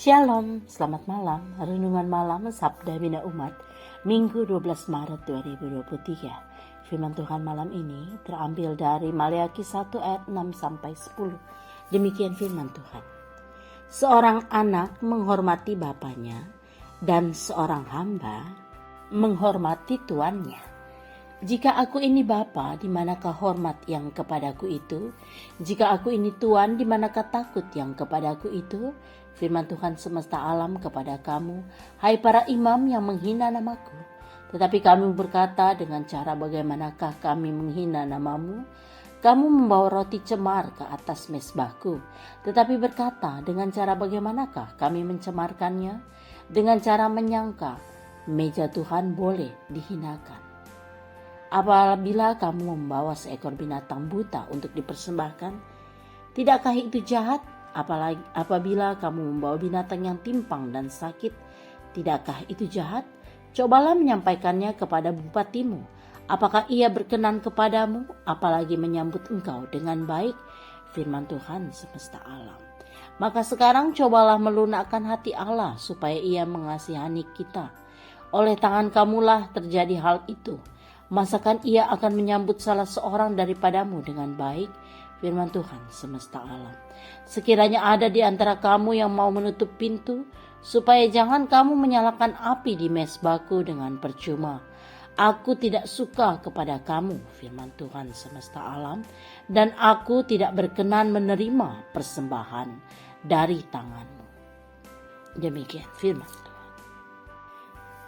Shalom, selamat malam. Renungan malam Sabda Bina Umat, Minggu 12 Maret 2023. Firman Tuhan malam ini terambil dari Maleakhi 1 ayat 6-10. Demikian firman Tuhan. Seorang anak menghormati bapaknya dan seorang hamba menghormati tuannya. Jika aku ini bapa, di manakah hormat yang kepadaku itu? Jika aku ini tuan, di manakah takut yang kepadaku itu? Firman Tuhan semesta alam kepada kamu, hai para imam yang menghina namaku. Tetapi kami berkata, dengan cara bagaimanakah kami menghina namamu? Kamu membawa roti cemar ke atas mezbahku. Tetapi berkata, dengan cara bagaimanakah kami mencemarkannya? Dengan cara menyangka meja Tuhan boleh dihinakan. Apabila kamu membawa seekor binatang buta untuk dipersembahkan, tidakkah itu jahat? Apalagi apabila kamu membawa binatang yang timpang dan sakit, tidakkah itu jahat? Cobalah menyampaikannya kepada bupatimu. Apakah ia berkenan kepadamu, apalagi menyambut engkau dengan baik? Firman Tuhan semesta alam. Maka sekarang cobalah melunakkan hati Allah supaya ia mengasihani kita. Oleh tangan kamulah terjadi hal itu. Masakan ia akan menyambut salah seorang daripadamu dengan baik? Firman Tuhan semesta alam. Sekiranya ada di antara kamu yang mau menutup pintu, supaya jangan kamu menyalakan api di mezbahku dengan percuma. Aku tidak suka kepada kamu, firman Tuhan semesta alam, dan aku tidak berkenan menerima persembahan dari tanganmu. Demikian firman Tuhan.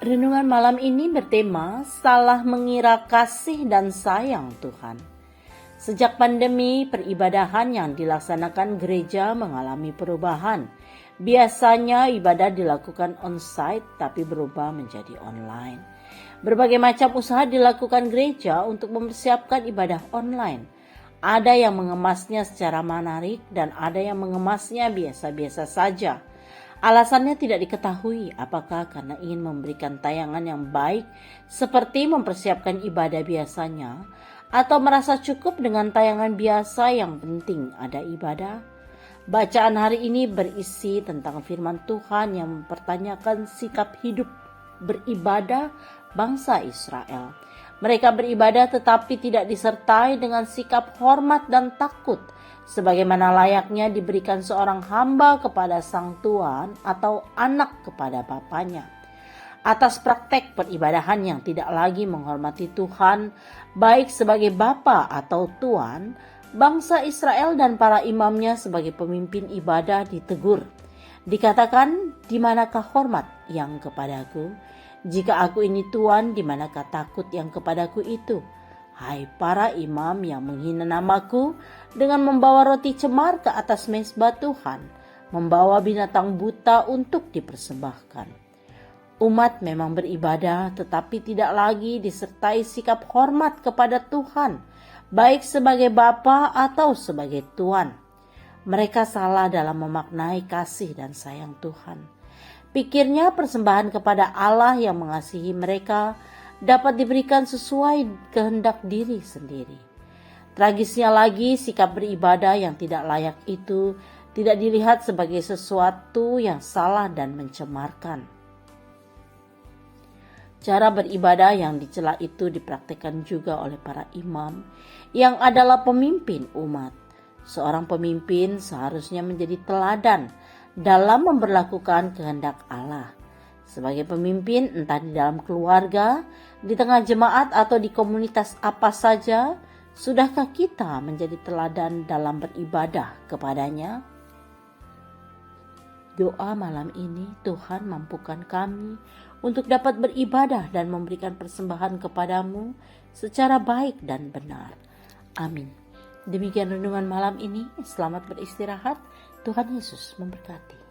Renungan malam ini bertema salah mengira kasih dan sayang Tuhan. Sejak pandemi, peribadahan yang dilaksanakan gereja mengalami perubahan. Biasanya ibadah dilakukan on-site tapi berubah menjadi online. Berbagai macam usaha dilakukan gereja untuk mempersiapkan ibadah online. Ada yang mengemasnya secara menarik dan ada yang mengemasnya biasa-biasa saja. Alasannya tidak diketahui, apakah karena ingin memberikan tayangan yang baik seperti mempersiapkan ibadah biasanya, atau merasa cukup dengan tayangan biasa yang penting ada ibadah. Bacaan hari ini berisi tentang firman Tuhan yang mempertanyakan sikap hidup beribadah bangsa Israel. Mereka beribadah tetapi tidak disertai dengan sikap hormat dan takut, sebagaimana layaknya diberikan seorang hamba kepada sang tuan atau anak kepada bapaknya. Atas praktek peribadahan yang tidak lagi menghormati Tuhan, baik sebagai bapa atau tuan, bangsa Israel dan para imamnya sebagai pemimpin ibadah ditegur. Dikatakan, di manakah hormat yang kepadaku? Jika aku ini tuan, di manakah takut yang kepadaku itu? Hai para imam yang menghina namaku dengan membawa roti cemar ke atas mezbah Tuhan, membawa binatang buta untuk dipersembahkan. Umat memang beribadah tetapi tidak lagi disertai sikap hormat kepada Tuhan, baik sebagai bapa atau sebagai tuan. Mereka salah dalam memaknai kasih dan sayang Tuhan. Pikirnya persembahan kepada Allah yang mengasihi mereka dapat diberikan sesuai kehendak diri sendiri. Tragisnya lagi, sikap beribadah yang tidak layak itu tidak dilihat sebagai sesuatu yang salah dan mencemarkan. Cara beribadah yang dicela itu dipraktikkan juga oleh para imam yang adalah pemimpin umat. Seorang pemimpin seharusnya menjadi teladan dalam memberlakukan kehendak Allah. Sebagai pemimpin, entah di dalam keluarga, di tengah jemaat atau di komunitas apa saja, sudahkah kita menjadi teladan dalam beribadah kepadanya? Doa malam ini, Tuhan mampukan kami untuk dapat beribadah dan memberikan persembahan kepadamu secara baik dan benar. Amin. Demikian renungan malam ini, selamat beristirahat. Tuhan Yesus memberkati.